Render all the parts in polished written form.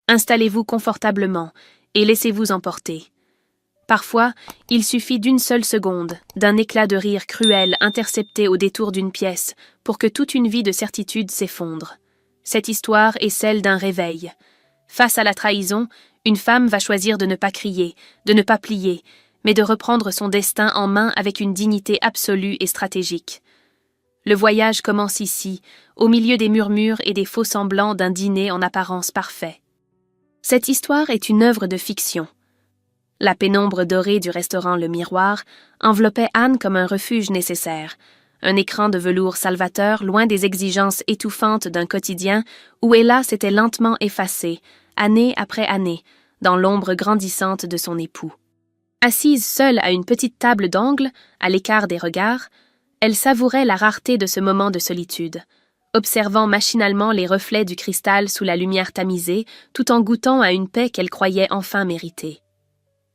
Installez-vous confortablement et laissez-vous emporter. Parfois, il suffit d'une seule seconde, d'un éclat de rire cruel intercepté au détour d'une pièce, pour que toute une vie de certitude s'effondre. Cette histoire est celle d'un réveil. Face à la trahison, une femme va choisir de ne pas crier, de ne pas plier, mais de reprendre son destin en main avec une dignité absolue et stratégique. Le voyage commence ici, au milieu des murmures et des faux-semblants d'un dîner en apparence parfait. Cette histoire est une œuvre de fiction. La pénombre dorée du restaurant Le Miroir enveloppait Anne comme un refuge nécessaire, un écran de velours salvateur loin des exigences étouffantes d'un quotidien où Ella s'était lentement effacée, année après année, dans l'ombre grandissante de son époux. Assise seule à une petite table d'angle, à l'écart des regards, elle savourait la rareté de ce moment de solitude, observant machinalement les reflets du cristal sous la lumière tamisée, tout en goûtant à une paix qu'elle croyait enfin méritée.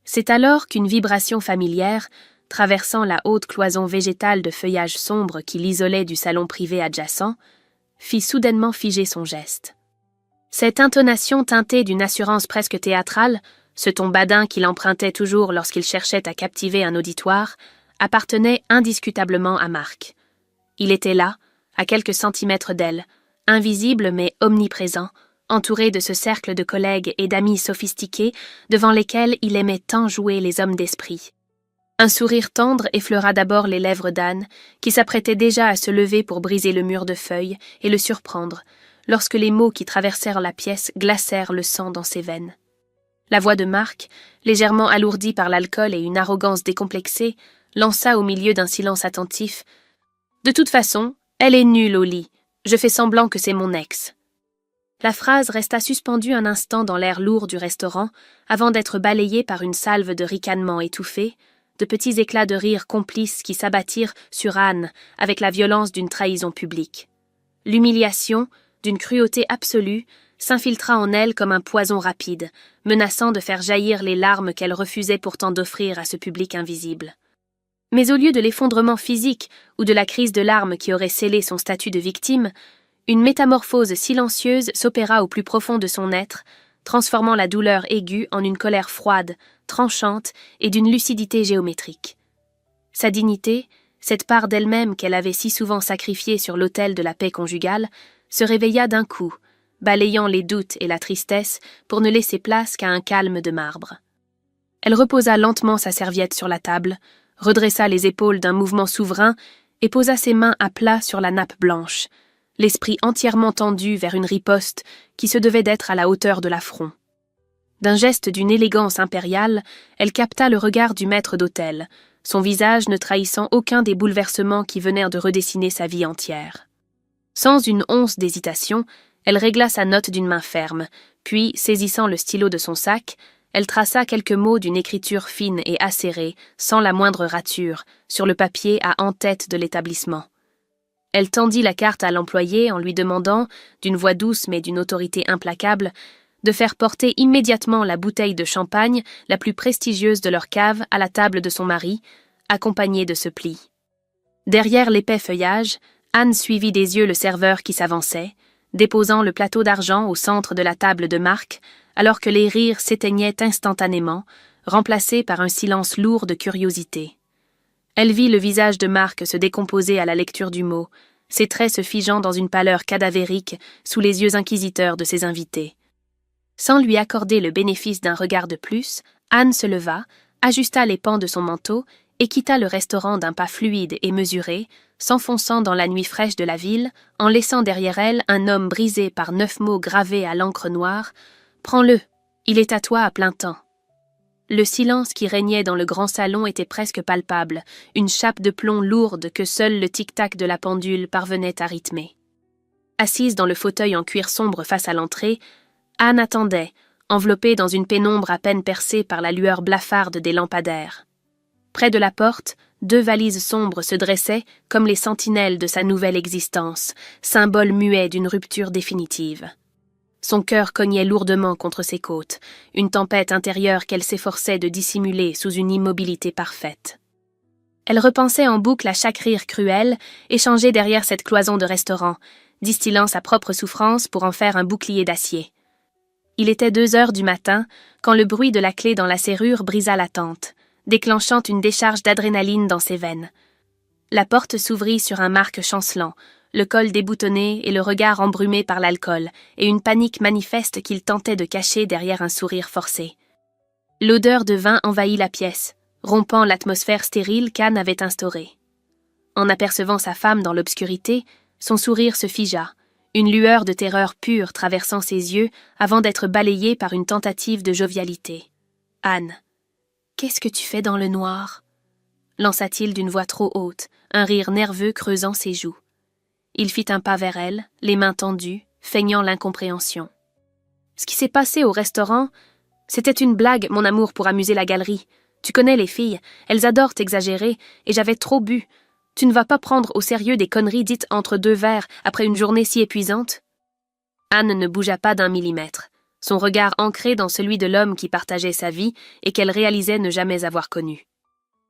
C'est alors qu'une vibration familière, traversant la haute cloison végétale de feuillage sombre qui l'isolait du salon privé adjacent, fit soudainement figer son geste. Cette intonation teintée d'une assurance presque théâtrale, ce ton badin qu'il empruntait toujours lorsqu'il cherchait à captiver un auditoire, appartenait indiscutablement à Marc. Il était là, à quelques centimètres d'elle, invisible mais omniprésent, entouré de ce cercle de collègues et d'amis sophistiqués devant lesquels il aimait tant jouer les hommes d'esprit. Un sourire tendre effleura d'abord les lèvres d'Anne, qui s'apprêtait déjà à se lever pour briser le mur de feuilles et le surprendre, lorsque les mots qui traversèrent la pièce glacèrent le sang dans ses veines. La voix de Marc, légèrement alourdie par l'alcool et une arrogance décomplexée, lança au milieu d'un silence attentif « De toute façon, elle est nulle au lit. Je fais semblant que c'est mon ex. » La phrase resta suspendue un instant dans l'air lourd du restaurant avant d'être balayée par une salve de ricanements étouffés, de petits éclats de rire complices qui s'abattirent sur Anne avec la violence d'une trahison publique. L'humiliation, d'une cruauté absolue, s'infiltra en elle comme un poison rapide, menaçant de faire jaillir les larmes qu'elle refusait pourtant d'offrir à ce public invisible. Mais au lieu de l'effondrement physique ou de la crise de larmes qui aurait scellé son statut de victime, une métamorphose silencieuse s'opéra au plus profond de son être, transformant la douleur aiguë en une colère froide, tranchante et d'une lucidité géométrique. Sa dignité, cette part d'elle-même qu'elle avait si souvent sacrifiée sur l'autel de la paix conjugale, se réveilla d'un coup, balayant les doutes et la tristesse pour ne laisser place qu'à un calme de marbre. Elle reposa lentement sa serviette sur la table, redressa les épaules d'un mouvement souverain et posa ses mains à plat sur la nappe blanche, l'esprit entièrement tendu vers une riposte qui se devait d'être à la hauteur de l'affront. D'un geste d'une élégance impériale, elle capta le regard du maître d'hôtel, son visage ne trahissant aucun des bouleversements qui venèrent de redessiner sa vie entière. Sans une once d'hésitation, elle régla sa note d'une main ferme, puis, saisissant le stylo de son sac, elle traça quelques mots d'une écriture fine et acérée, sans la moindre rature, sur le papier à en-tête de l'établissement. Elle tendit la carte à l'employé en lui demandant, d'une voix douce mais d'une autorité implacable, de faire porter immédiatement la bouteille de champagne la plus prestigieuse de leur cave à la table de son mari, accompagnée de ce pli. Derrière l'épais feuillage, Anne suivit des yeux le serveur qui s'avançait, déposant le plateau d'argent au centre de la table de Marc, alors que les rires s'éteignaient instantanément, remplacés par un silence lourd de curiosité. Elle vit le visage de Marc se décomposer à la lecture du mot, ses traits se figeant dans une pâleur cadavérique sous les yeux inquisiteurs de ses invités. Sans lui accorder le bénéfice d'un regard de plus, Anne se leva, ajusta les pans de son manteau et quitta le restaurant d'un pas fluide et mesuré, s'enfonçant dans la nuit fraîche de la ville, en laissant derrière elle un homme brisé par 9 mots gravés à l'encre noire. « Prends-le, il est à toi à plein temps. » Le silence qui régnait dans le grand salon était presque palpable, une chape de plomb lourde que seul le tic-tac de la pendule parvenait à rythmer. Assise dans le fauteuil en cuir sombre face à l'entrée, Anne attendait, enveloppée dans une pénombre à peine percée par la lueur blafarde des lampadaires. Près de la porte, 2 valises sombres se dressaient comme les sentinelles de sa nouvelle existence, symbole muet d'une rupture définitive. Son cœur cognait lourdement contre ses côtes, une tempête intérieure qu'elle s'efforçait de dissimuler sous une immobilité parfaite. Elle repensait en boucle à chaque rire cruel, échangé derrière cette cloison de restaurant, distillant sa propre souffrance pour en faire un bouclier d'acier. Il était 2 heures du matin quand le bruit de la clé dans la serrure brisa l'attente, déclenchant une décharge d'adrénaline dans ses veines. La porte s'ouvrit sur un Marc chancelant, le col déboutonné et le regard embrumé par l'alcool, et une panique manifeste qu'il tentait de cacher derrière un sourire forcé. L'odeur de vin envahit la pièce, rompant l'atmosphère stérile qu'Anne avait instaurée. En apercevant sa femme dans l'obscurité, son sourire se figea, une lueur de terreur pure traversant ses yeux avant d'être balayée par une tentative de jovialité. « Anne, qu'est-ce que tu fais dans le noir ?» lança-t-il d'une voix trop haute, un rire nerveux creusant ses joues. Il fit un pas vers elle, les mains tendues, feignant l'incompréhension. « Ce qui s'est passé au restaurant, c'était une blague, mon amour, pour amuser la galerie. Tu connais les filles, elles adorent t'exagérer, et j'avais trop bu. Tu ne vas pas prendre au sérieux des conneries dites entre 2 verres après une journée si épuisante ?» Anne ne bougea pas d'1 millimètre, son regard ancré dans celui de l'homme qui partageait sa vie et qu'elle réalisait ne jamais avoir connu.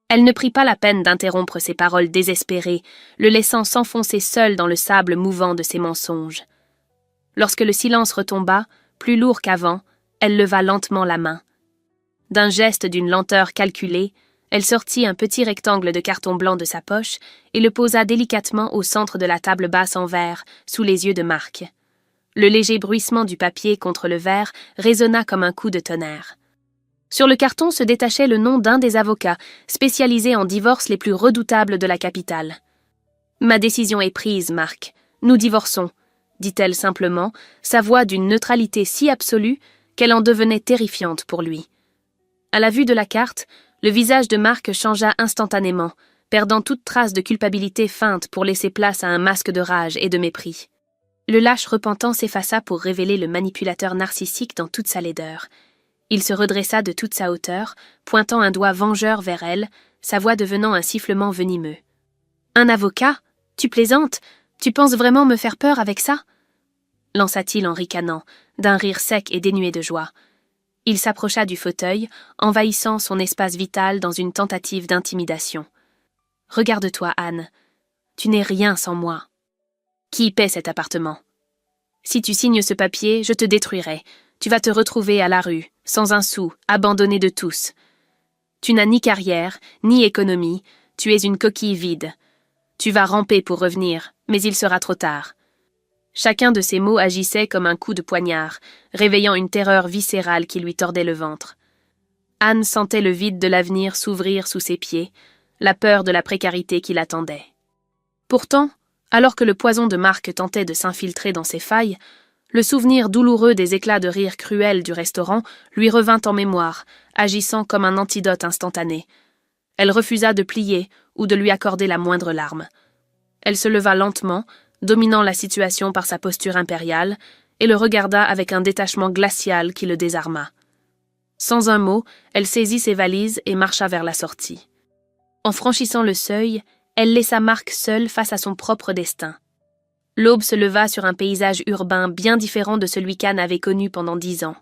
Elle ne prit pas la peine d'interrompre ses paroles désespérées, le laissant s'enfoncer seul dans le sable mouvant de ses mensonges. Lorsque le silence retomba, plus lourd qu'avant, elle leva lentement la main. D'un geste d'une lenteur calculée, elle sortit un petit rectangle de carton blanc de sa poche et le posa délicatement au centre de la table basse en verre, sous les yeux de Marc. Le léger bruissement du papier contre le verre résonna comme un coup de tonnerre. Sur le carton se détachait le nom d'un des avocats, spécialisés en divorces les plus redoutables de la capitale. « Ma décision est prise, Marc. Nous divorçons, » dit-elle simplement, sa voix d'une neutralité si absolue qu'elle en devenait terrifiante pour lui. À la vue de la carte, le visage de Marc changea instantanément, perdant toute trace de culpabilité feinte pour laisser place à un masque de rage et de mépris. Le lâche repentant s'effaça pour révéler le manipulateur narcissique dans toute sa laideur. Il se redressa de toute sa hauteur, pointant un doigt vengeur vers elle, sa voix devenant un sifflement venimeux. « Un avocat ? Tu plaisantes ? Tu penses vraiment me faire peur avec ça ?» lança-t-il en ricanant, d'un rire sec et dénué de joie. Il s'approcha du fauteuil, envahissant son espace vital dans une tentative d'intimidation. « Regarde-toi, Anne. Tu n'es rien sans moi. Qui paie cet appartement ? Si tu signes ce papier, je te détruirai. Tu vas te retrouver à la rue, sans un sou, abandonné de tous. Tu n'as ni carrière, ni économie, tu es une coquille vide. Tu vas ramper pour revenir, mais il sera trop tard. » Chacun de ces mots agissait comme un coup de poignard, réveillant une terreur viscérale qui lui tordait le ventre. Anne sentait le vide de l'avenir s'ouvrir sous ses pieds, la peur de la précarité qui l'attendait. Pourtant, alors que le poison de Marc tentait de s'infiltrer dans ses failles, le souvenir douloureux des éclats de rire cruels du restaurant lui revint en mémoire, agissant comme un antidote instantané. Elle refusa de plier ou de lui accorder la moindre larme. Elle se leva lentement, dominant la situation par sa posture impériale, et le regarda avec un détachement glacial qui le désarma. Sans un mot, elle saisit ses valises et marcha vers la sortie. En franchissant le seuil, elle laissa Marc seul face à son propre destin. L'aube se leva sur un paysage urbain bien différent de celui qu'Anne avait connu pendant 10 ans.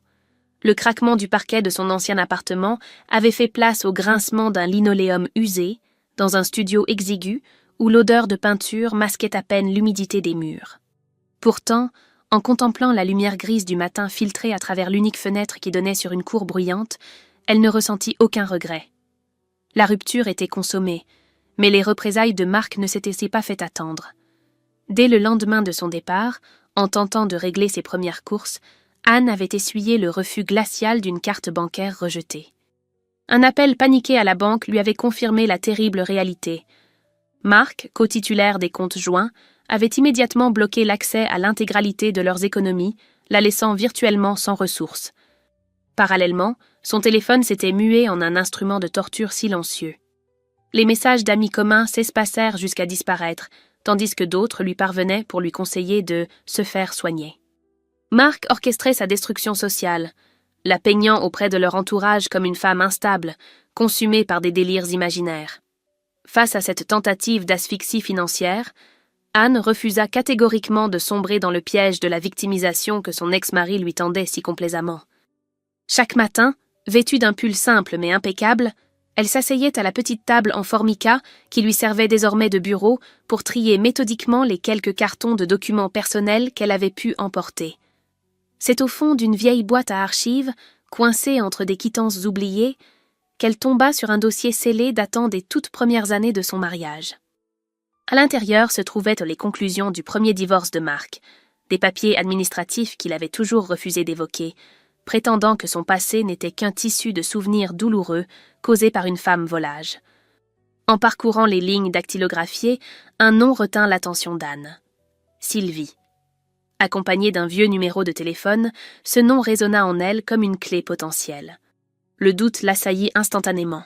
Le craquement du parquet de son ancien appartement avait fait place au grincement d'un linoléum usé, dans un studio exigu, où l'odeur de peinture masquait à peine l'humidité des murs. Pourtant, en contemplant la lumière grise du matin filtrée à travers l'unique fenêtre qui donnait sur une cour bruyante, elle ne ressentit aucun regret. La rupture était consommée, mais les représailles de Marc ne s'étaient pas fait attendre. Dès le lendemain de son départ, en tentant de régler ses premières courses, Anne avait essuyé le refus glacial d'une carte bancaire rejetée. Un appel paniqué à la banque lui avait confirmé la terrible réalité. Marc, co-titulaire des comptes joints, avait immédiatement bloqué l'accès à l'intégralité de leurs économies, la laissant virtuellement sans ressources. Parallèlement, son téléphone s'était mué en un instrument de torture silencieux. Les messages d'amis communs s'espacèrent jusqu'à disparaître, tandis que d'autres lui parvenaient pour lui conseiller de se faire soigner. Marc orchestrait sa destruction sociale, la peignant auprès de leur entourage comme une femme instable, consumée par des délires imaginaires. Face à cette tentative d'asphyxie financière, Anne refusa catégoriquement de sombrer dans le piège de la victimisation que son ex-mari lui tendait si complaisamment. Chaque matin, vêtue d'un pull simple mais impeccable, elle s'asseyait à la petite table en formica qui lui servait désormais de bureau pour trier méthodiquement les quelques cartons de documents personnels qu'elle avait pu emporter. C'est au fond d'une vieille boîte à archives, coincée entre des quittances oubliées, qu'elle tomba sur un dossier scellé datant des toutes premières années de son mariage. À l'intérieur se trouvaient les conclusions du premier divorce de Mark, des papiers administratifs qu'il avait toujours refusé d'évoquer, prétendant que son passé n'était qu'un tissu de souvenirs douloureux causés par une femme volage. En parcourant les lignes dactylographiées, un nom retint l'attention d'Anne. Sylvie. Accompagné d'un vieux numéro de téléphone, ce nom résonna en elle comme une clé potentielle. Le doute l'assaillit instantanément.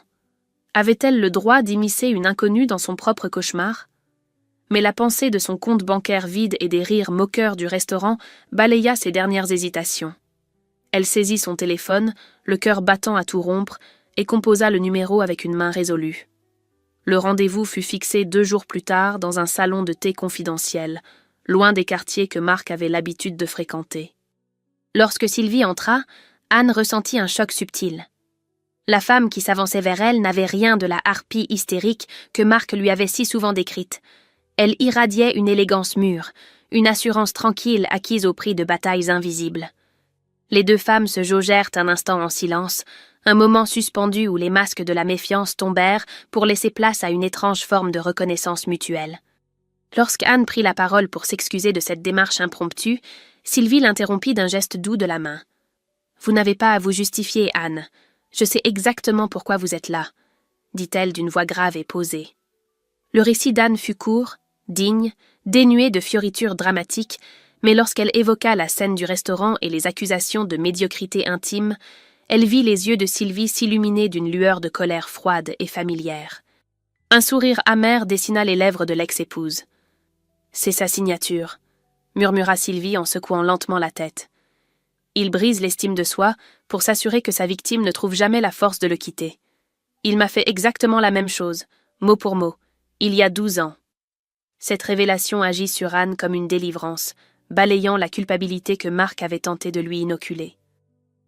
Avait-elle le droit d'immiscer une inconnue dans son propre cauchemar? Mais la pensée de son compte bancaire vide et des rires moqueurs du restaurant balaya ses dernières hésitations. Elle saisit son téléphone, le cœur battant à tout rompre, et composa le numéro avec une main résolue. Le rendez-vous fut fixé 2 jours plus tard dans un salon de thé confidentiel, loin des quartiers que Mark avait l'habitude de fréquenter. Lorsque Sylvie entra, Anne ressentit un choc subtil. La femme qui s'avançait vers elle n'avait rien de la harpie hystérique que Mark lui avait si souvent décrite. Elle irradiait une élégance mûre, une assurance tranquille acquise au prix de batailles invisibles. Les 2 femmes se jaugèrent un instant en silence, un moment suspendu où les masques de la méfiance tombèrent pour laisser place à une étrange forme de reconnaissance mutuelle. Lorsqu'Anne prit la parole pour s'excuser de cette démarche impromptue, Sylvie l'interrompit d'un geste doux de la main. « Vous n'avez pas à vous justifier, Anne. Je sais exactement pourquoi vous êtes là, » dit-elle d'une voix grave et posée. Le récit d'Anne fut court, digne, dénué de fioritures dramatiques, mais lorsqu'elle évoqua la scène du restaurant et les accusations de médiocrité intime, elle vit les yeux de Sylvie s'illuminer d'une lueur de colère froide et familière. Un sourire amer dessina les lèvres de l'ex-épouse. « C'est sa signature », murmura Sylvie en secouant lentement la tête. Il brise l'estime de soi pour s'assurer que sa victime ne trouve jamais la force de le quitter. Il m'a fait exactement la même chose, mot pour mot, il y a 12 ans. Cette révélation agit sur Anne comme une délivrance, balayant la culpabilité que Mark avait tenté de lui inoculer.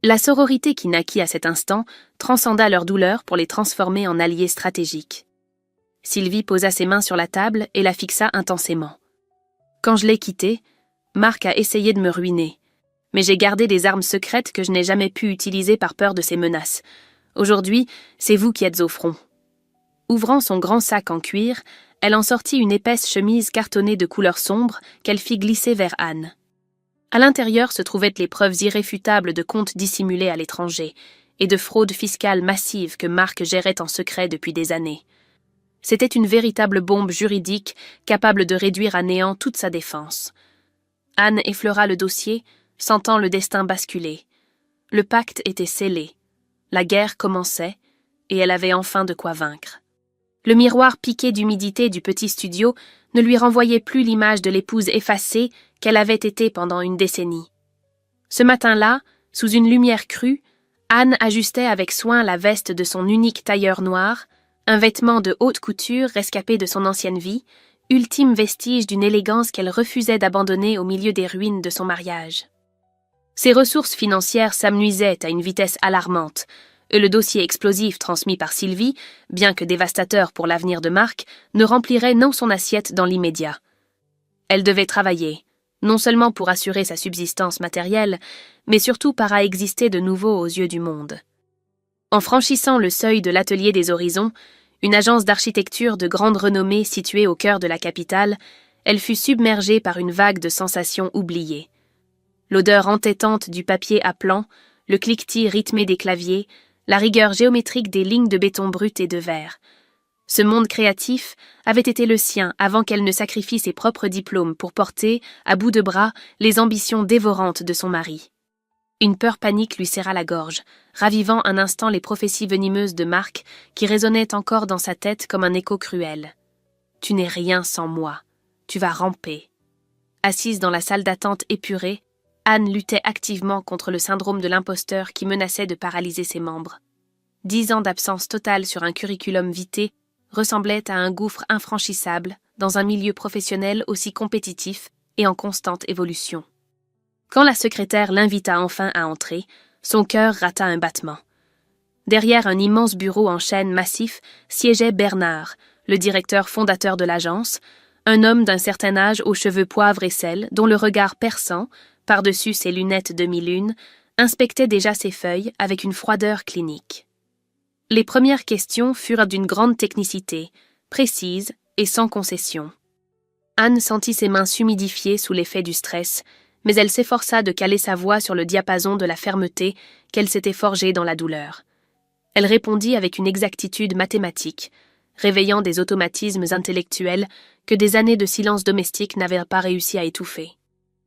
La sororité qui naquit à cet instant transcenda leur douleur pour les transformer en alliés stratégiques. Sylvie posa ses mains sur la table et la fixa intensément. Quand je l'ai quitté, Mark a essayé de me ruiner, mais j'ai gardé des armes secrètes que je n'ai jamais pu utiliser par peur de ses menaces. Aujourd'hui, c'est vous qui êtes au front. Ouvrant son grand sac en cuir, elle en sortit une épaisse chemise cartonnée de couleur sombre qu'elle fit glisser vers Anne. À l'intérieur se trouvaient les preuves irréfutables de comptes dissimulés à l'étranger et de fraudes fiscales massives que Mark gérait en secret depuis des années. C'était une véritable bombe juridique capable de réduire à néant toute sa défense. Anne effleura le dossier, sentant le destin basculer. Le pacte était scellé. La guerre commençait, et elle avait enfin de quoi vaincre. Le miroir piqué d'humidité du petit studio ne lui renvoyait plus l'image de l'épouse effacée qu'elle avait été pendant une décennie. Ce matin-là, sous une lumière crue, Anne ajustait avec soin la veste de son unique tailleur noir, un vêtement de haute couture rescapé de son ancienne vie, ultime vestige d'une élégance qu'elle refusait d'abandonner au milieu des ruines de son mariage. Ses ressources financières s'amenuisaient à une vitesse alarmante, et le dossier explosif transmis par Sylvie, bien que dévastateur pour l'avenir de Mark, ne remplirait non son assiette dans l'immédiat. Elle devait travailler, non seulement pour assurer sa subsistance matérielle, mais surtout para exister de nouveau aux yeux du monde. En franchissant le seuil de l'Atelier des Horizons, une agence d'architecture de grande renommée située au cœur de la capitale, elle fut submergée par une vague de sensations oubliées. L'odeur entêtante du papier à plan, le cliquetis rythmé des claviers, la rigueur géométrique des lignes de béton brut et de verre. Ce monde créatif avait été le sien avant qu'elle ne sacrifie ses propres diplômes pour porter, à bout de bras, les ambitions dévorantes de son mari. Une peur panique lui serra la gorge, ravivant un instant les prophéties venimeuses de Mark qui résonnaient encore dans sa tête comme un écho cruel. « Tu n'es rien sans moi. Tu vas ramper. » Assise dans la salle d'attente épurée, Anne luttait activement contre le syndrome de l'imposteur qui menaçait de paralyser ses membres. 10 ans d'absence totale sur un curriculum vitae ressemblaient à un gouffre infranchissable dans un milieu professionnel aussi compétitif et en constante évolution. Quand la secrétaire l'invita enfin à entrer, son cœur rata un battement. Derrière un immense bureau en chêne massif siégeait Bernard, le directeur fondateur de l'agence, un homme d'un certain âge aux cheveux poivre et sel, dont le regard perçant, par-dessus ses lunettes demi-lune, inspectait déjà ses feuilles avec une froideur clinique. Les premières questions furent d'une grande technicité, précises et sans concession. Anne sentit ses mains s'humidifier sous l'effet du stress, mais elle s'efforça de caler sa voix sur le diapason de la fermeté qu'elle s'était forgée dans la douleur. Elle répondit avec une exactitude mathématique, réveillant des automatismes intellectuels que des années de silence domestique n'avaient pas réussi à étouffer.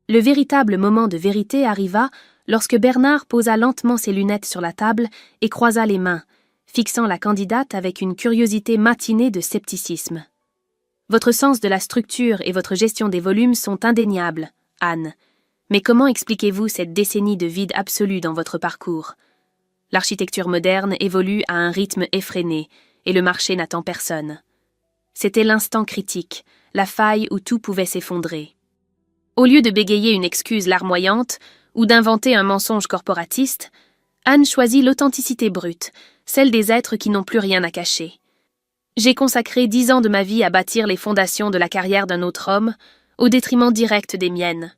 Le véritable moment de vérité arriva lorsque Bernard posa lentement ses lunettes sur la table et croisa les mains, fixant la candidate avec une curiosité matinée de scepticisme. « Votre sens de la structure et votre gestion des volumes sont indéniables, Anne. Mais comment expliquez-vous cette décennie de vide absolu dans votre parcours ? L'architecture moderne évolue à un rythme effréné, et le marché n'attend personne. C'était l'instant critique, la faille où tout pouvait s'effondrer. Au lieu de bégayer une excuse larmoyante ou d'inventer un mensonge corporatiste, Anne choisit l'authenticité brute, celle des êtres qui n'ont plus rien à cacher. J'ai consacré 10 ans de ma vie à bâtir les fondations de la carrière d'un autre homme, au détriment direct des miennes,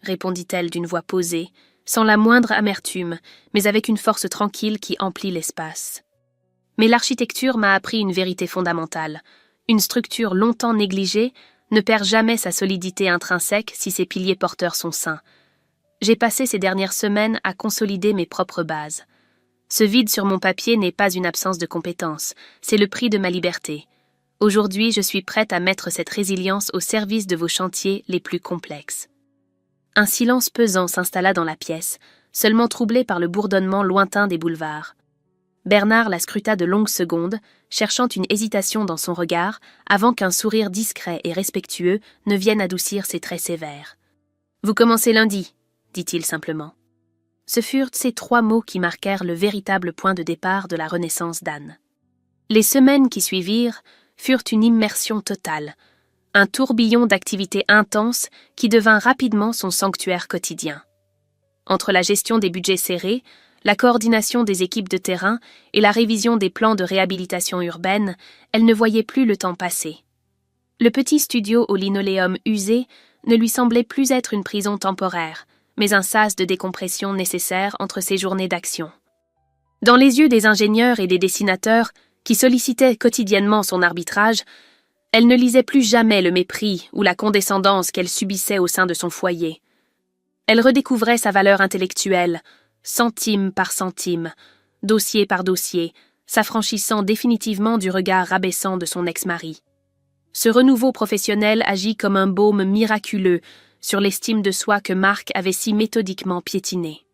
répondit-elle d'une voix posée, sans la moindre amertume, mais avec une force tranquille qui emplit l'espace. Mais l'architecture m'a appris une vérité fondamentale. Une structure longtemps négligée ne perd jamais sa solidité intrinsèque si ses piliers porteurs sont sains. J'ai passé ces dernières semaines à consolider mes propres bases. Ce vide sur mon papier n'est pas une absence de compétences, c'est le prix de ma liberté. Aujourd'hui, je suis prête à mettre cette résilience au service de vos chantiers les plus complexes. Un silence pesant s'installa dans la pièce, seulement troublé par le bourdonnement lointain des boulevards. Bernard la scruta de longues secondes, cherchant une hésitation dans son regard, avant qu'un sourire discret et respectueux ne vienne adoucir ses traits sévères. « Vous commencez lundi », dit-il simplement. Ce furent ces 3 mots qui marquèrent le véritable point de départ de la renaissance d'Anne. Les semaines qui suivirent furent une immersion totale, un tourbillon d'activités intenses qui devint rapidement son sanctuaire quotidien. Entre la gestion des budgets serrés, la coordination des équipes de terrain et la révision des plans de réhabilitation urbaine, elle ne voyait plus le temps passer. Le petit studio au linoléum usé ne lui semblait plus être une prison temporaire, mais un sas de décompression nécessaire entre ses journées d'action. Dans les yeux des ingénieurs et des dessinateurs, qui sollicitaient quotidiennement son arbitrage, elle ne lisait plus jamais le mépris ou la condescendance qu'elle subissait au sein de son foyer. Elle redécouvrait sa valeur intellectuelle, centime par centime, dossier par dossier, s'affranchissant définitivement du regard rabaissant de son ex-mari. Ce renouveau professionnel agit comme un baume miraculeux sur l'estime de soi que Marc avait si méthodiquement piétinée.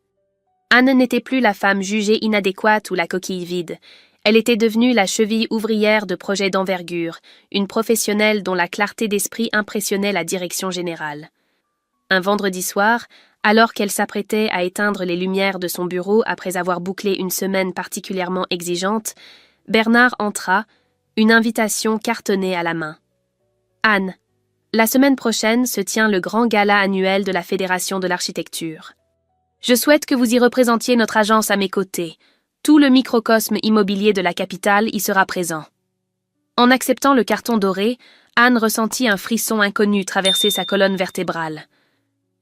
Anne n'était plus la femme jugée inadéquate ou la coquille vide. Elle était devenue la cheville ouvrière de projets d'envergure, une professionnelle dont la clarté d'esprit impressionnait la direction générale. Un vendredi soir, alors qu'elle s'apprêtait à éteindre les lumières de son bureau après avoir bouclé une semaine particulièrement exigeante, Bernard entra, une invitation cartonnée à la main. « Anne, la semaine prochaine se tient le grand gala annuel de la Fédération de l'architecture. Je souhaite que vous y représentiez notre agence à mes côtés. Tout le microcosme immobilier de la capitale y sera présent. » En acceptant le carton doré, Anne ressentit un frisson inconnu traverser sa colonne vertébrale.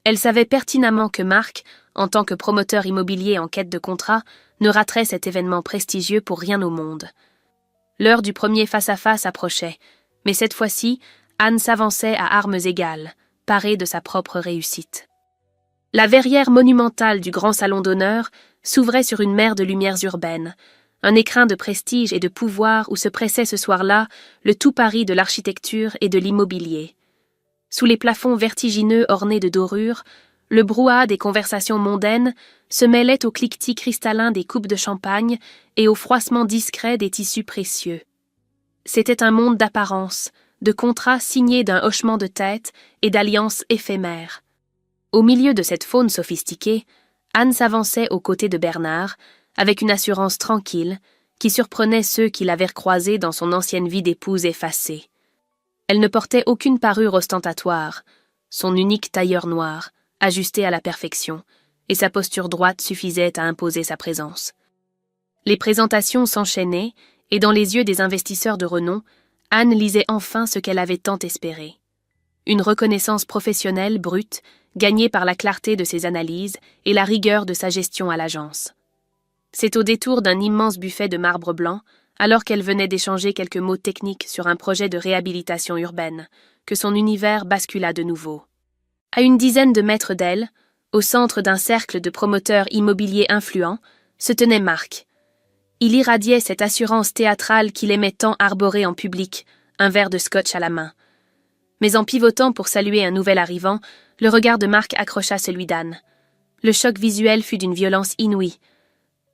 Elle savait pertinemment que Marc, en tant que promoteur immobilier en quête de contrat, ne raterait cet événement prestigieux pour rien au monde. L'heure du premier face-à-face approchait, mais cette fois-ci, Anne s'avançait à armes égales, parée de sa propre réussite. La verrière monumentale du grand salon d'honneur s'ouvrait sur une mer de lumières urbaines, un écrin de prestige et de pouvoir où se pressait ce soir-là le tout Paris de l'architecture et de l'immobilier. Sous les plafonds vertigineux ornés de dorures, le brouhaha des conversations mondaines se mêlait au cliquetis cristallin des coupes de champagne et au froissement discret des tissus précieux. C'était un monde d'apparence, de contrats signés d'un hochement de tête et d'alliances éphémères. Au milieu de cette faune sophistiquée, Anne s'avançait aux côtés de Bernard, avec une assurance tranquille, qui surprenait ceux qui l'avaient croisée dans son ancienne vie d'épouse effacée. Elle ne portait aucune parure ostentatoire, son unique tailleur noir, ajusté à la perfection, et sa posture droite suffisait à imposer sa présence. Les présentations s'enchaînaient, et dans les yeux des investisseurs de renom, Anne lisait enfin ce qu'elle avait tant espéré. Une reconnaissance professionnelle brute, gagné par la clarté de ses analyses et la rigueur de sa gestion à l'agence. C'est au détour d'un immense buffet de marbre blanc, alors qu'elle venait d'échanger quelques mots techniques sur un projet de réhabilitation urbaine, que son univers bascula de nouveau. À une dizaine de mètres d'elle, au centre d'un cercle de promoteurs immobiliers influents, se tenait Marc. Il irradiait cette assurance théâtrale qu'il aimait tant arborer en public, un verre de scotch à la main. Mais en pivotant pour saluer un nouvel arrivant, le regard de Marc accrocha celui d'Anne. Le choc visuel fut d'une violence inouïe.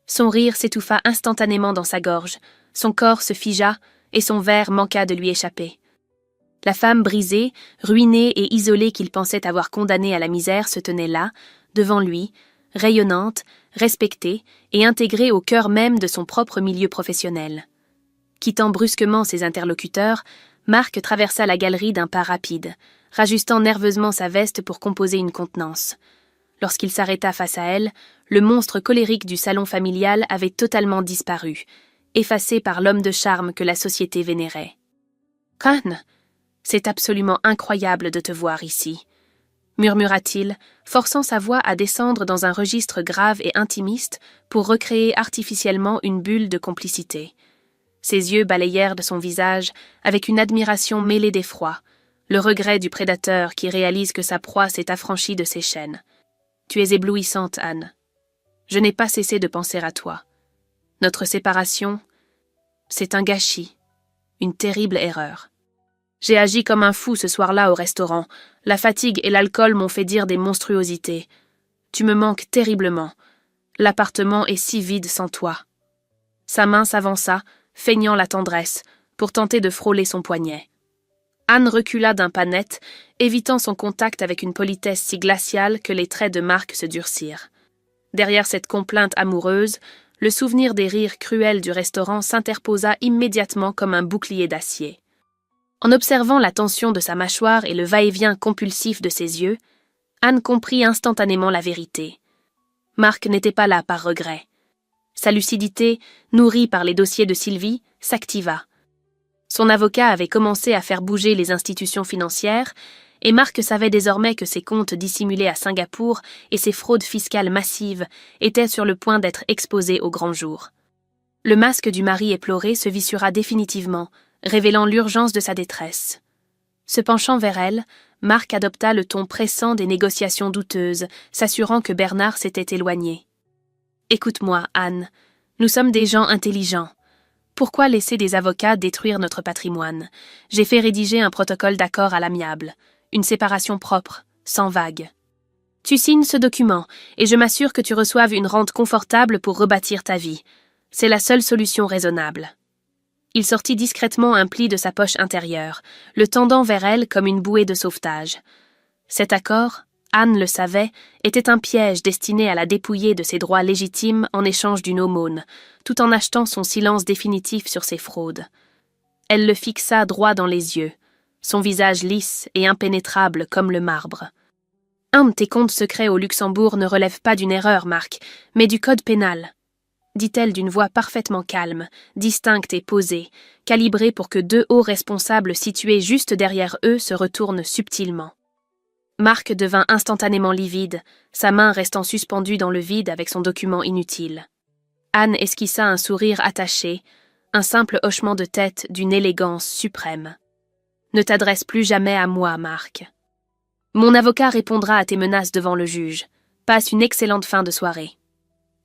Son rire s'étouffa instantanément dans sa gorge, son corps se figea et son verre manqua de lui échapper. La femme brisée, ruinée et isolée qu'il pensait avoir condamnée à la misère se tenait là, devant lui, rayonnante, respectée et intégrée au cœur même de son propre milieu professionnel. Quittant brusquement ses interlocuteurs, Marc traversa la galerie d'un pas rapide, rajustant nerveusement sa veste pour composer une contenance. Lorsqu'il s'arrêta face à elle, le monstre colérique du salon familial avait totalement disparu, effacé par l'homme de charme que la société vénérait. « Anne, c'est absolument incroyable de te voir ici », murmura-t-il, forçant sa voix à descendre dans un registre grave et intimiste pour recréer artificiellement une bulle de complicité. Ses yeux balayèrent de son visage avec une admiration mêlée d'effroi, le regret du prédateur qui réalise que sa proie s'est affranchie de ses chaînes. « Tu es éblouissante, Anne. Je n'ai pas cessé de penser à toi. Notre séparation, c'est un gâchis, une terrible erreur. J'ai agi comme un fou ce soir-là au restaurant. La fatigue et l'alcool m'ont fait dire des monstruosités. Tu me manques terriblement. L'appartement est si vide sans toi. » Sa main s'avança, feignant la tendresse, pour tenter de frôler son poignet. Anne recula d'un pas net, évitant son contact avec une politesse si glaciale que les traits de Marc se durcirent. Derrière cette complainte amoureuse, le souvenir des rires cruels du restaurant s'interposa immédiatement comme un bouclier d'acier. En observant la tension de sa mâchoire et le va-et-vient compulsif de ses yeux, Anne comprit instantanément la vérité. Marc n'était pas là par regret. Sa lucidité, nourrie par les dossiers de Sylvie, s'activa. Son avocat avait commencé à faire bouger les institutions financières, et Marc savait désormais que ses comptes dissimulés à Singapour et ses fraudes fiscales massives étaient sur le point d'être exposés au grand jour. Le masque du mari éploré se vissura définitivement, révélant l'urgence de sa détresse. Se penchant vers elle, Marc adopta le ton pressant des négociations douteuses, s'assurant que Bernard s'était éloigné. « Écoute-moi, Anne, nous sommes des gens intelligents. Pourquoi laisser des avocats détruire notre patrimoine? J'ai fait rédiger un protocole d'accord à l'amiable, une séparation propre, sans vague. Tu signes ce document, et je m'assure que tu reçoives une rente confortable pour rebâtir ta vie. C'est la seule solution raisonnable. » Il sortit discrètement un pli de sa poche intérieure, le tendant vers elle comme une bouée de sauvetage. Cet accord, Anne le savait, était un piège destiné à la dépouiller de ses droits légitimes en échange d'une aumône, tout en achetant son silence définitif sur ses fraudes. Elle le fixa droit dans les yeux, son visage lisse et impénétrable comme le marbre. « Un de tes comptes secrets au Luxembourg ne relève pas d'une erreur, Marc, mais du code pénal. » dit-elle d'une voix parfaitement calme, distincte et posée, calibrée pour que deux hauts responsables situés juste derrière eux se retournent subtilement. Marc devint instantanément livide, sa main restant suspendue dans le vide avec son document inutile. Anne esquissa un sourire attaché, un simple hochement de tête d'une élégance suprême. « Ne t'adresse plus jamais à moi, Marc. Mon avocat répondra à tes menaces devant le juge. Passe une excellente fin de soirée. »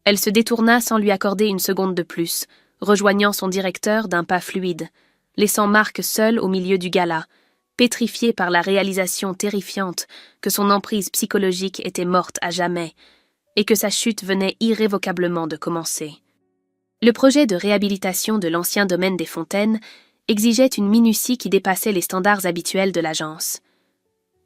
Elle se détourna sans lui accorder une seconde de plus, rejoignant son directeur d'un pas fluide, laissant Marc seul au milieu du gala, pétrifié par la réalisation terrifiante que son emprise psychologique était morte à jamais, et que sa chute venait irrévocablement de commencer. Le projet de réhabilitation de l'ancien domaine des Fontaines exigeait une minutie qui dépassait les standards habituels de l'agence.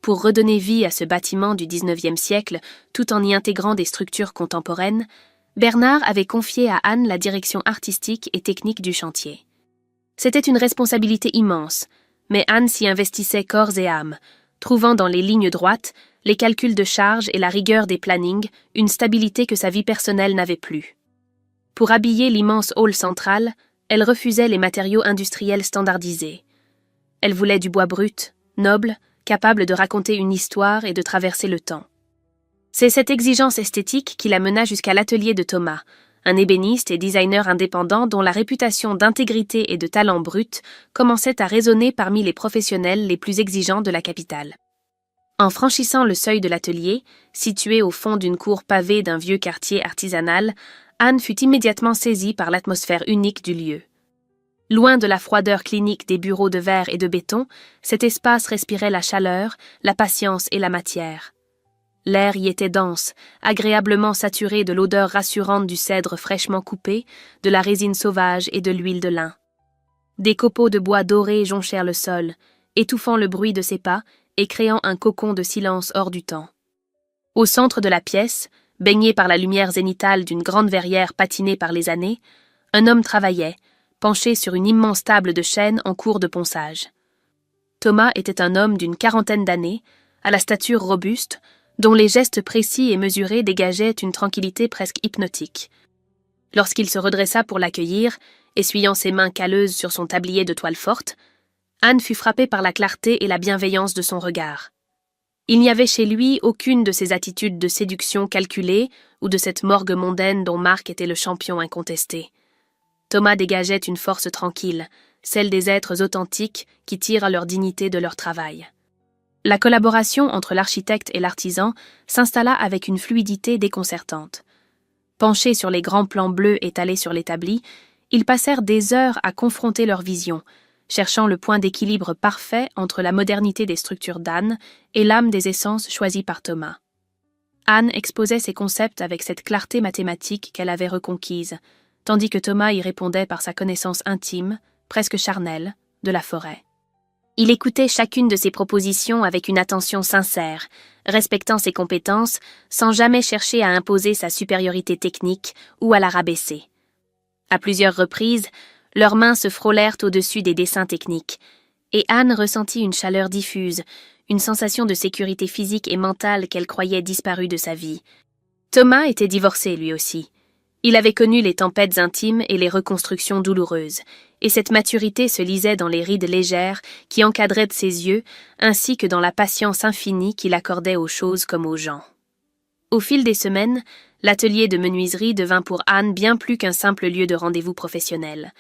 Pour redonner vie à ce bâtiment du XIXe siècle, tout en y intégrant des structures contemporaines, Bernard avait confié à Anne la direction artistique et technique du chantier. C'était une responsabilité immense, mais Anne s'y investissait corps et âme, trouvant dans les lignes droites, les calculs de charge et la rigueur des plannings une stabilité que sa vie personnelle n'avait plus. Pour habiller l'immense hall central, elle refusait les matériaux industriels standardisés. Elle voulait du bois brut, noble, capable de raconter une histoire et de traverser le temps. C'est cette exigence esthétique qui la mena jusqu'à l'atelier de Thomas, un ébéniste et designer indépendant dont la réputation d'intégrité et de talent brut commençait à résonner parmi les professionnels les plus exigeants de la capitale. En franchissant le seuil de l'atelier, situé au fond d'une cour pavée d'un vieux quartier artisanal, Anne fut immédiatement saisie par l'atmosphère unique du lieu. Loin de la froideur clinique des bureaux de verre et de béton, cet espace respirait la chaleur, la patience et la matière. L'air y était dense, agréablement saturé de l'odeur rassurante du cèdre fraîchement coupé, de la résine sauvage et de l'huile de lin. Des copeaux de bois dorés jonchèrent le sol, étouffant le bruit de ses pas et créant un cocon de silence hors du temps. Au centre de la pièce, baigné par la lumière zénithale d'une grande verrière patinée par les années, un homme travaillait, penché sur une immense table de chêne en cours de ponçage. Thomas était un homme d'une quarantaine d'années, à la stature robuste, dont les gestes précis et mesurés dégageaient une tranquillité presque hypnotique. Lorsqu'il se redressa pour l'accueillir, essuyant ses mains calleuses sur son tablier de toile forte, Anne fut frappée par la clarté et la bienveillance de son regard. Il n'y avait chez lui aucune de ces attitudes de séduction calculée ou de cette morgue mondaine dont Marc était le champion incontesté. Thomas dégageait une force tranquille, celle des êtres authentiques qui tirent leur dignité de leur travail. La collaboration entre l'architecte et l'artisan s'installa avec une fluidité déconcertante. Penchés sur les grands plans bleus étalés sur l'établi, ils passèrent des heures à confronter leurs visions, cherchant le point d'équilibre parfait entre la modernité des structures d'Anne et l'âme des essences choisies par Thomas. Anne exposait ses concepts avec cette clarté mathématique qu'elle avait reconquise, tandis que Thomas y répondait par sa connaissance intime, presque charnelle, de la forêt. Il écoutait chacune de ses propositions avec une attention sincère, respectant ses compétences sans jamais chercher à imposer sa supériorité technique ou à la rabaisser. À plusieurs reprises, leurs mains se frôlèrent au-dessus des dessins techniques, et Anne ressentit une chaleur diffuse, une sensation de sécurité physique et mentale qu'elle croyait disparue de sa vie. Thomas était divorcé lui aussi. Il avait connu les tempêtes intimes et les reconstructions douloureuses, et cette maturité se lisait dans les rides légères qui encadraient de ses yeux, ainsi que dans la patience infinie qu'il accordait aux choses comme aux gens. Au fil des semaines, l'atelier de menuiserie devint pour Anne bien plus qu'un simple lieu de rendez-vous professionnel.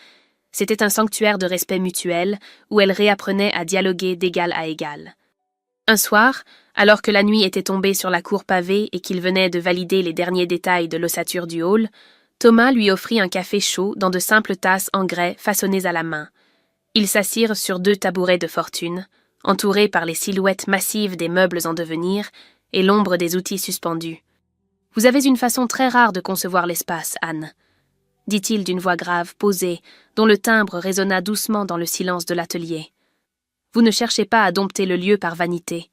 C'était un sanctuaire de respect mutuel, où elle réapprenait à dialoguer d'égal à égal. Un soir, alors que la nuit était tombée sur la cour pavée et qu'il venait de valider les derniers détails de l'ossature du hall, Thomas lui offrit un café chaud dans de simples tasses en grès façonnées à la main. Ils s'assirent sur 2 tabourets de fortune, entourés par les silhouettes massives des meubles en devenir et l'ombre des outils suspendus. « Vous avez une façon très rare de concevoir l'espace, Anne, » dit-il d'une voix grave, posée, dont le timbre résonna doucement dans le silence de l'atelier. « Vous ne cherchez pas à dompter le lieu par vanité.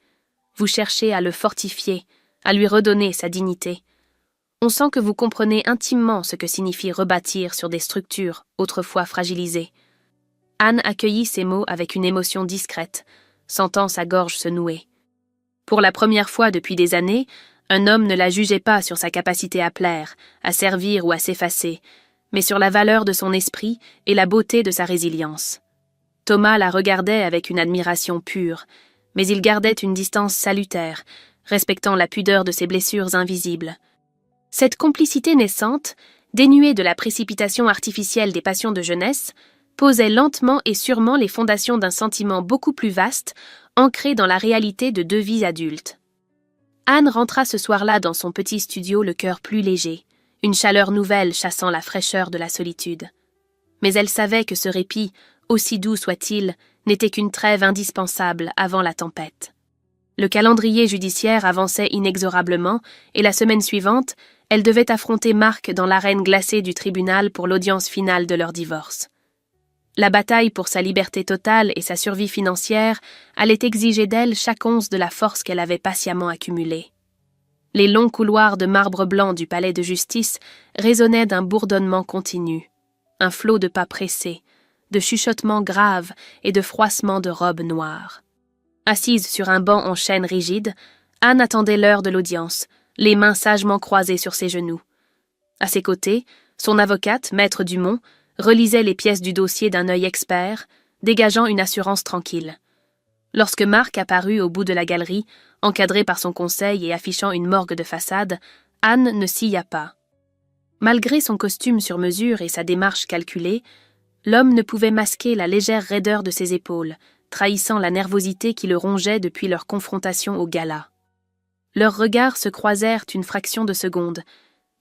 Vous cherchez à le fortifier, à lui redonner sa dignité. On sent que vous comprenez intimement ce que signifie rebâtir sur des structures autrefois fragilisées. » Anne accueillit ces mots avec une émotion discrète, sentant sa gorge se nouer. Pour la première fois depuis des années, un homme ne la jugeait pas sur sa capacité à plaire, à servir ou à s'effacer, mais sur la valeur de son esprit et la beauté de sa résilience. Thomas la regardait avec une admiration pure, mais il gardait une distance salutaire, respectant la pudeur de ses blessures invisibles. Cette complicité naissante, dénuée de la précipitation artificielle des passions de jeunesse, posait lentement et sûrement les fondations d'un sentiment beaucoup plus vaste, ancré dans la réalité de 2 vies adultes. Anne rentra ce soir-là dans son petit studio le cœur plus léger, une chaleur nouvelle chassant la fraîcheur de la solitude. Mais elle savait que ce répit, aussi doux soit-il, n'était qu'une trêve indispensable avant la tempête. Le calendrier judiciaire avançait inexorablement, et la semaine suivante, elle devait affronter Marc dans l'arène glacée du tribunal pour l'audience finale de leur divorce. La bataille pour sa liberté totale et sa survie financière allait exiger d'elle chaque once de la force qu'elle avait patiemment accumulée. Les longs couloirs de marbre blanc du palais de justice résonnaient d'un bourdonnement continu, un flot de pas pressés, de chuchotements graves et de froissements de robes noires. Assise sur un banc en chêne rigide, Anne attendait l'heure de l'audience, les mains sagement croisées sur ses genoux. À ses côtés, son avocate, maître Dumont, relisait les pièces du dossier d'un œil expert, dégageant une assurance tranquille. Lorsque Marc apparut au bout de la galerie, encadré par son conseil et affichant une morgue de façade, Anne ne scia pas. Malgré son costume sur mesure et sa démarche calculée, l'homme ne pouvait masquer la légère raideur de ses épaules, trahissant la nervosité qui le rongeait depuis leur confrontation au gala. Leurs regards se croisèrent une fraction de seconde,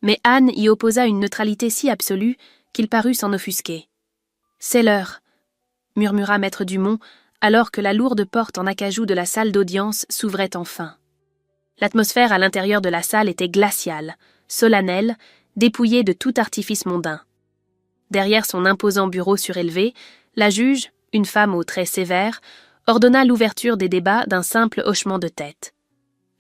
mais Anne y opposa une neutralité si absolue qu'il parut s'en offusquer. « C'est l'heure », murmura maître Dumont, alors que la lourde porte en acajou de la salle d'audience s'ouvrait enfin. L'atmosphère à l'intérieur de la salle était glaciale, solennelle, dépouillée de tout artifice mondain. Derrière son imposant bureau surélevé, la juge, une femme aux traits sévères, ordonna l'ouverture des débats d'un simple hochement de tête.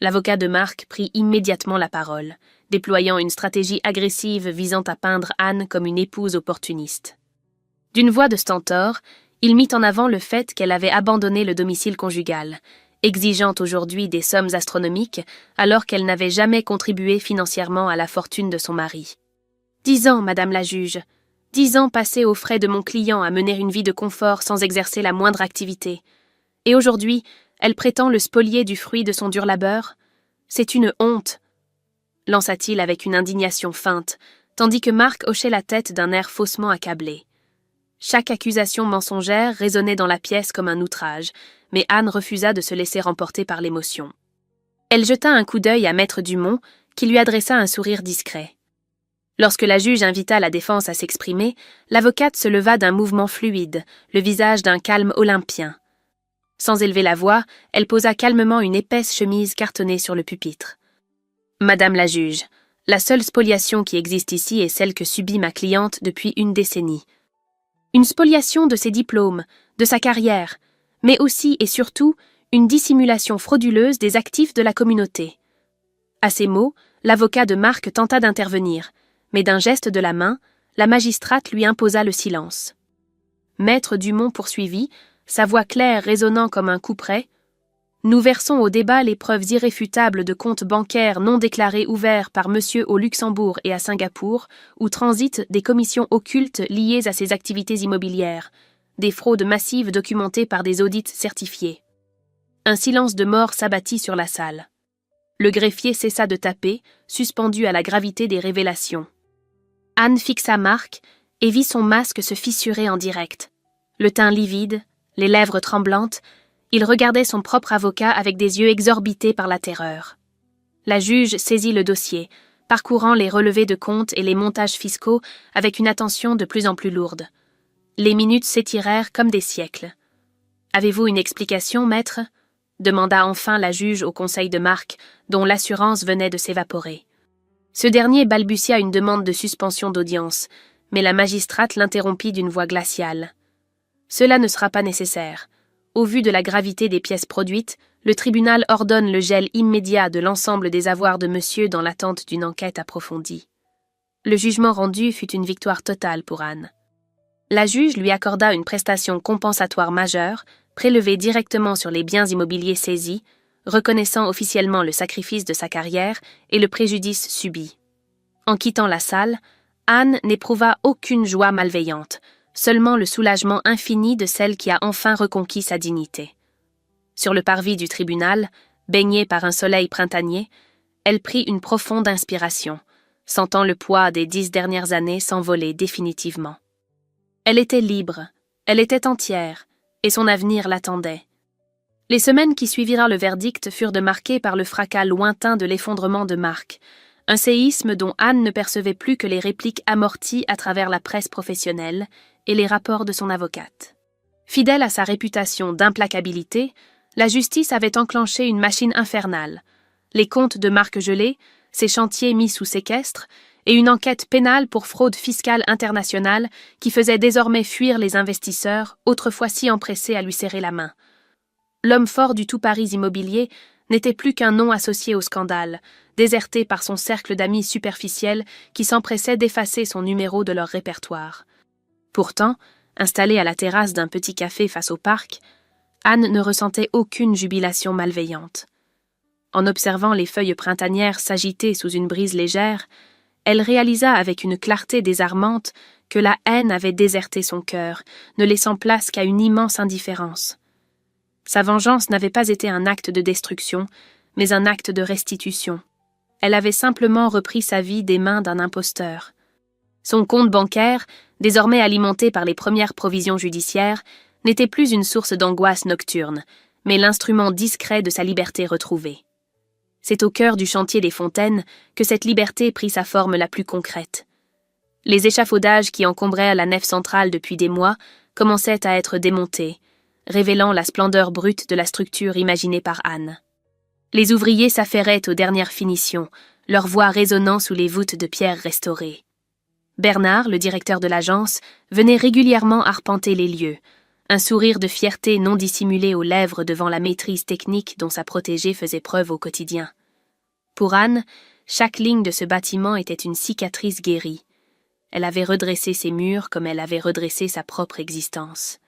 L'avocat de Marc prit immédiatement la parole, déployant une stratégie agressive visant à peindre Anne comme une épouse opportuniste. D'une voix de stentor, il mit en avant le fait qu'elle avait abandonné le domicile conjugal, exigeant aujourd'hui des sommes astronomiques alors qu'elle n'avait jamais contribué financièrement à la fortune de son mari. « 10 ans, madame la juge, 10 ans passés aux frais de mon client à mener une vie de confort sans exercer la moindre activité. Et aujourd'hui, elle prétend le spolier du fruit de son dur labeur. C'est une honte !» lança-t-il avec une indignation feinte, tandis que Marc hochait la tête d'un air faussement accablé. Chaque accusation mensongère résonnait dans la pièce comme un outrage, mais Anne refusa de se laisser emporter par l'émotion. Elle jeta un coup d'œil à maître Dumont, qui lui adressa un sourire discret. Lorsque la juge invita la défense à s'exprimer, l'avocate se leva d'un mouvement fluide, le visage d'un calme olympien. Sans élever la voix, elle posa calmement une épaisse chemise cartonnée sur le pupitre. « Madame la juge, la seule spoliation qui existe ici est celle que subit ma cliente depuis une décennie. Une spoliation de ses diplômes, de sa carrière, mais aussi et surtout une dissimulation frauduleuse des actifs de la communauté. » À ces mots, l'avocat de Marc tenta d'intervenir, mais d'un geste de la main, la magistrate lui imposa le silence. Maître Dumont poursuivit, sa voix claire résonnant comme un couperet. « Nous versons au débat les preuves irréfutables de comptes bancaires non déclarés ouverts par monsieur au Luxembourg et à Singapour, où transitent des commissions occultes liées à ses activités immobilières, des fraudes massives documentées par des audits certifiés. » Un silence de mort s'abattit sur la salle. Le greffier cessa de taper, suspendu à la gravité des révélations. Anne fixa Marc et vit son masque se fissurer en direct. Le teint livide, les lèvres tremblantes, il regardait son propre avocat avec des yeux exorbités par la terreur. La juge saisit le dossier, parcourant les relevés de comptes et les montages fiscaux avec une attention de plus en plus lourde. Les minutes s'étirèrent comme des siècles. « Avez-vous une explication, maître ?» demanda enfin la juge au conseil de Marc, dont l'assurance venait de s'évaporer. Ce dernier balbutia une demande de suspension d'audience, mais la magistrate l'interrompit d'une voix glaciale. « Cela ne sera pas nécessaire. Au vu de la gravité des pièces produites, le tribunal ordonne le gel immédiat de l'ensemble des avoirs de monsieur dans l'attente d'une enquête approfondie. » Le jugement rendu fut une victoire totale pour Anne. La juge lui accorda une prestation compensatoire majeure, prélevée directement sur les biens immobiliers saisis, reconnaissant officiellement le sacrifice de sa carrière et le préjudice subi. En quittant la salle, Anne n'éprouva aucune joie malveillante, seulement le soulagement infini de celle qui a enfin reconquis sa dignité. Sur le parvis du tribunal, baignée par un soleil printanier, elle prit une profonde inspiration, sentant le poids des 10 dernières années s'envoler définitivement. Elle était libre, elle était entière, et son avenir l'attendait. Les semaines qui suivirent le verdict furent marquées par le fracas lointain de l'effondrement de Marc, un séisme dont Anne ne percevait plus que les répliques amorties à travers la presse professionnelle et les rapports de son avocate. Fidèle à sa réputation d'implacabilité, la justice avait enclenché une machine infernale. Les comptes de Marc gelés, ses chantiers mis sous séquestre, et une enquête pénale pour fraude fiscale internationale qui faisait désormais fuir les investisseurs, autrefois si empressés à lui serrer la main. L'homme fort du tout Paris immobilier n'était plus qu'un nom associé au scandale, déserté par son cercle d'amis superficiels qui s'empressaient d'effacer son numéro de leur répertoire. Pourtant, installée à la terrasse d'un petit café face au parc, Anne ne ressentait aucune jubilation malveillante. En observant les feuilles printanières s'agiter sous une brise légère, elle réalisa avec une clarté désarmante que la haine avait déserté son cœur, ne laissant place qu'à une immense indifférence. Sa vengeance n'avait pas été un acte de destruction, mais un acte de restitution. Elle avait simplement repris sa vie des mains d'un imposteur. Son compte bancaire, désormais alimenté par les premières provisions judiciaires, n'était plus une source d'angoisse nocturne, mais l'instrument discret de sa liberté retrouvée. C'est au cœur du chantier des fontaines que cette liberté prit sa forme la plus concrète. Les échafaudages qui encombraient la nef centrale depuis des mois commençaient à être démontés, révélant la splendeur brute de la structure imaginée par Anne. Les ouvriers s'affairaient aux dernières finitions, leur voix résonnant sous les voûtes de pierre restaurées. Bernard, le directeur de l'agence, venait régulièrement arpenter les lieux, un sourire de fierté non dissimulé aux lèvres devant la maîtrise technique dont sa protégée faisait preuve au quotidien. Pour Anne, chaque ligne de ce bâtiment était une cicatrice guérie. Elle avait redressé ses murs comme elle avait redressé sa propre existence.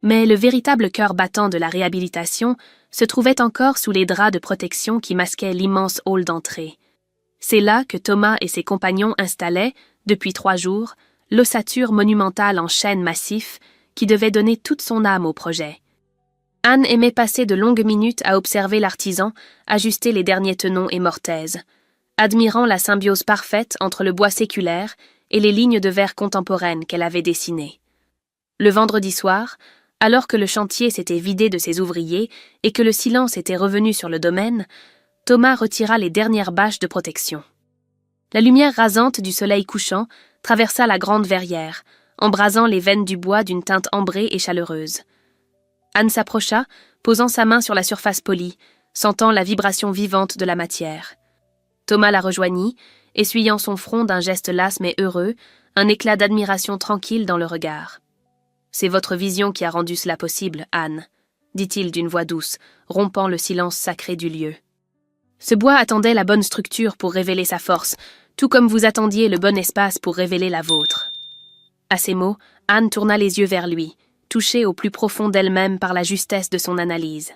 Mais le véritable cœur battant de la réhabilitation se trouvait encore sous les draps de protection qui masquaient l'immense hall d'entrée. C'est là que Thomas et ses compagnons installaient, depuis 3 jours, l'ossature monumentale en chêne massif qui devait donner toute son âme au projet. Anne aimait passer de longues minutes à observer l'artisan ajuster les derniers tenons et mortaises, admirant la symbiose parfaite entre le bois séculaire et les lignes de verre contemporaines qu'elle avait dessinées. Le vendredi soir, alors que le chantier s'était vidé de ses ouvriers et que le silence était revenu sur le domaine, Thomas retira les dernières bâches de protection. La lumière rasante du soleil couchant traversa la grande verrière, embrasant les veines du bois d'une teinte ambrée et chaleureuse. Anne s'approcha, posant sa main sur la surface polie, sentant la vibration vivante de la matière. Thomas la rejoignit, essuyant son front d'un geste las mais heureux, un éclat d'admiration tranquille dans le regard. « C'est votre vision qui a rendu cela possible, Anne, » dit-il d'une voix douce, rompant le silence sacré du lieu. Ce bois attendait la bonne structure pour révéler sa force, tout comme vous attendiez le bon espace pour révéler la vôtre. À ces mots, Anne tourna les yeux vers lui, touchée au plus profond d'elle-même par la justesse de son analyse.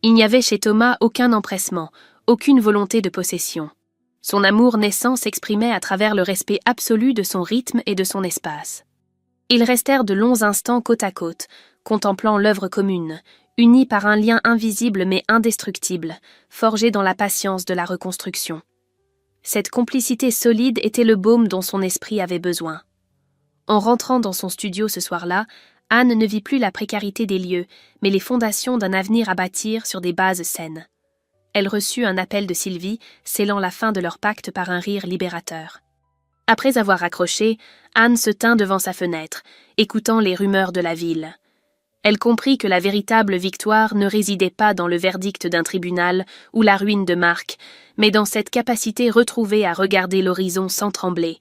Il n'y avait chez Thomas aucun empressement, aucune volonté de possession. Son amour naissant s'exprimait à travers le respect absolu de son rythme et de son espace. Ils restèrent de longs instants côte à côte, contemplant l'œuvre commune, unis par un lien invisible mais indestructible, forgé dans la patience de la reconstruction. Cette complicité solide était le baume dont son esprit avait besoin. En rentrant dans son studio ce soir-là, Anne ne vit plus la précarité des lieux, mais les fondations d'un avenir à bâtir sur des bases saines. Elle reçut un appel de Sylvie, scellant la fin de leur pacte par un rire libérateur. Après avoir raccroché, Anne se tint devant sa fenêtre, écoutant les rumeurs de la ville. Elle comprit que la véritable victoire ne résidait pas dans le verdict d'un tribunal ou la ruine de Marc, mais dans cette capacité retrouvée à regarder l'horizon sans trembler,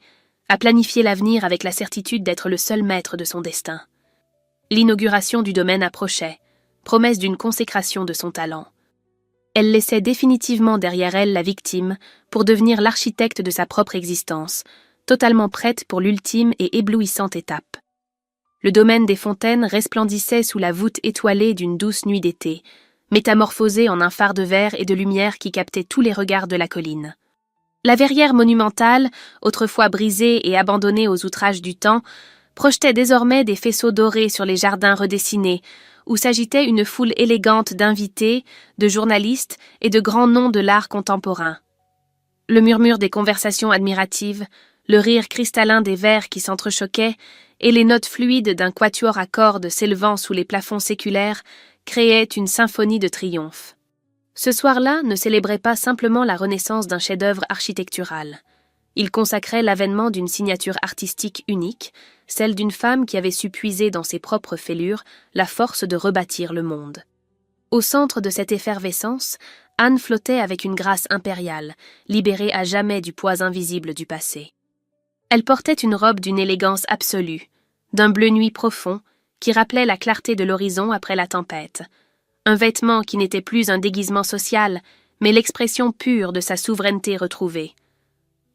à planifier l'avenir avec la certitude d'être le seul maître de son destin. L'inauguration du domaine approchait, promesse d'une consécration de son talent. Elle laissait définitivement derrière elle la victime pour devenir l'architecte de sa propre existence, totalement prête pour l'ultime et éblouissante étape. Le domaine des fontaines resplendissait sous la voûte étoilée d'une douce nuit d'été, métamorphosé en un phare de verre et de lumière qui captait tous les regards de la colline. La verrière monumentale, autrefois brisée et abandonnée aux outrages du temps, projetait désormais des faisceaux dorés sur les jardins redessinés, où s'agitait une foule élégante d'invités, de journalistes et de grands noms de l'art contemporain. Le murmure des conversations admiratives, le rire cristallin des verres qui s'entrechoquaient et les notes fluides d'un quatuor à cordes s'élevant sous les plafonds séculaires créaient une symphonie de triomphe. Ce soir-là ne célébrait pas simplement la renaissance d'un chef-d'œuvre architectural. Il consacrait l'avènement d'une signature artistique unique, celle d'une femme qui avait su puiser dans ses propres fêlures la force de rebâtir le monde. Au centre de cette effervescence, Anne flottait avec une grâce impériale, libérée à jamais du poids invisible du passé. Elle portait une robe d'une élégance absolue, d'un bleu nuit profond, qui rappelait la clarté de l'horizon après la tempête. Un vêtement qui n'était plus un déguisement social, mais l'expression pure de sa souveraineté retrouvée.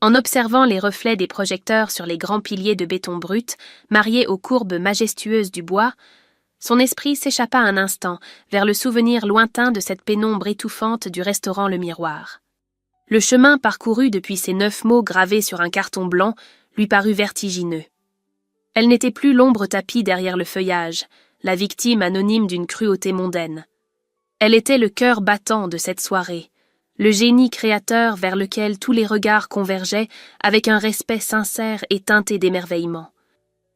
En observant les reflets des projecteurs sur les grands piliers de béton brut, mariés aux courbes majestueuses du bois, son esprit s'échappa un instant vers le souvenir lointain de cette pénombre étouffante du restaurant Le Miroir. Le chemin parcouru depuis ces 9 mots gravés sur un carton blanc lui parut vertigineux. Elle n'était plus l'ombre tapie derrière le feuillage, la victime anonyme d'une cruauté mondaine. Elle était le cœur battant de cette soirée, le génie créateur vers lequel tous les regards convergeaient avec un respect sincère et teinté d'émerveillement.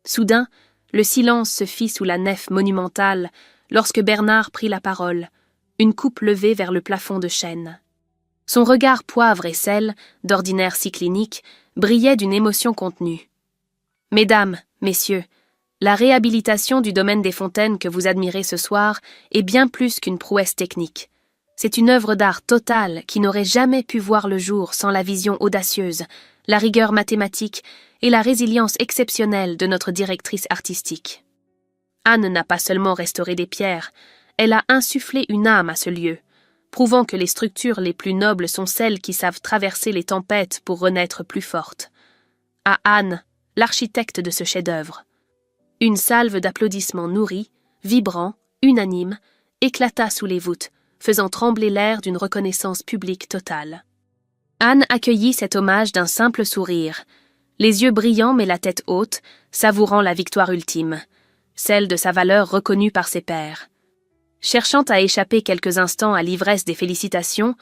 Soudain, le silence se fit sous la nef monumentale lorsque Bernard prit la parole, une coupe levée vers le plafond de chêne. Son regard poivre et sel, d'ordinaire si clinique, brillait d'une émotion contenue. « Mesdames, messieurs, la réhabilitation du domaine des fontaines que vous admirez ce soir est bien plus qu'une prouesse technique. C'est une œuvre d'art totale qui n'aurait jamais pu voir le jour sans la vision audacieuse, la rigueur mathématique et la résilience exceptionnelle de notre directrice artistique. Anne n'a pas seulement restauré des pierres, elle a insufflé une âme à ce lieu, prouvant que les structures les plus nobles sont celles qui savent traverser les tempêtes pour renaître plus fortes. À Anne, l'architecte de ce chef-d'œuvre. Une salve d'applaudissements nourris, vibrants, unanimes, éclata sous les voûtes, faisant trembler l'air d'une reconnaissance publique totale. Anne accueillit cet hommage d'un simple sourire, les yeux brillants mais la tête haute, savourant la victoire ultime, celle de sa valeur reconnue par ses pairs. Cherchant à échapper quelques instants à l'ivresse des félicitations,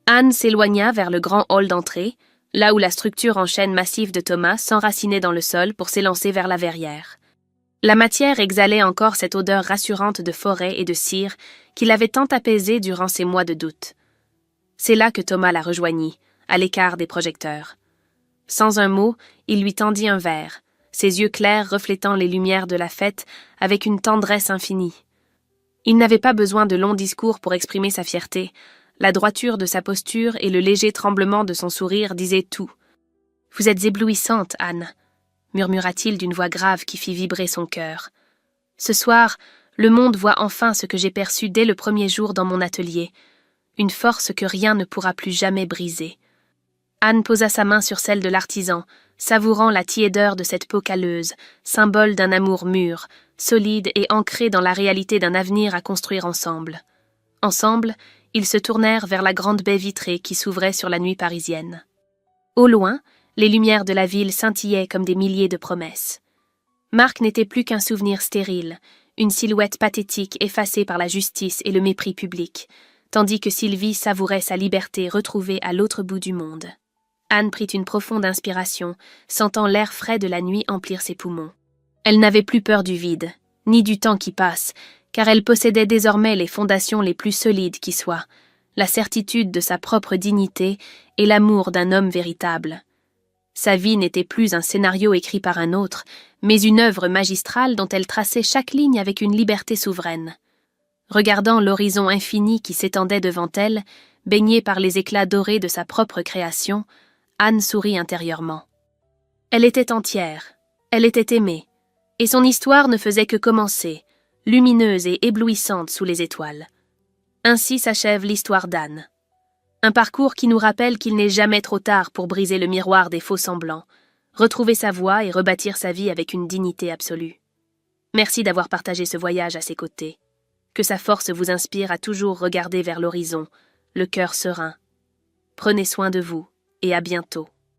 Anne s'éloigna vers le grand hall d'entrée, là où la structure en chêne massif de Thomas s'enracinait dans le sol pour s'élancer vers la verrière. La matière exhalait encore cette odeur rassurante de forêt et de cire qui l'avait tant apaisé durant ces mois de doute. C'est là que Thomas la rejoignit, à l'écart des projecteurs. Sans un mot, il lui tendit un verre, ses yeux clairs reflétant les lumières de la fête avec une tendresse infinie. Il n'avait pas besoin de longs discours pour exprimer sa fierté. La droiture de sa posture et le léger tremblement de son sourire disaient tout. « Vous êtes éblouissante, Anne », murmura-t-il d'une voix grave qui fit vibrer son cœur. « Ce soir, le monde voit enfin ce que j'ai perçu dès le premier jour dans mon atelier, une force que rien ne pourra plus jamais briser. » Anne posa sa main sur celle de l'artisan, savourant la tiédeur de cette peau calleuse, symbole d'un amour mûr, solide et ancré dans la réalité d'un avenir à construire ensemble. Ensemble, ils se tournèrent vers la grande baie vitrée qui s'ouvrait sur la nuit parisienne. Au loin, les lumières de la ville scintillaient comme des milliers de promesses. Marc n'était plus qu'un souvenir stérile, une silhouette pathétique effacée par la justice et le mépris public, tandis que Sylvie savourait sa liberté retrouvée à l'autre bout du monde. Anne prit une profonde inspiration, sentant l'air frais de la nuit emplir ses poumons. Elle n'avait plus peur du vide, ni du temps qui passe, car elle possédait désormais les fondations les plus solides qui soient, la certitude de sa propre dignité et l'amour d'un homme véritable. Sa vie n'était plus un scénario écrit par un autre, mais une œuvre magistrale dont elle traçait chaque ligne avec une liberté souveraine. Regardant l'horizon infini qui s'étendait devant elle, baignée par les éclats dorés de sa propre création, Anne sourit intérieurement. Elle était entière, elle était aimée, et son histoire ne faisait que commencer, lumineuse et éblouissante sous les étoiles. Ainsi s'achève l'histoire d'Anne. Un parcours qui nous rappelle qu'il n'est jamais trop tard pour briser le miroir des faux-semblants, retrouver sa voie et rebâtir sa vie avec une dignité absolue. Merci d'avoir partagé ce voyage à ses côtés. Que sa force vous inspire à toujours regarder vers l'horizon, le cœur serein. Prenez soin de vous et à bientôt.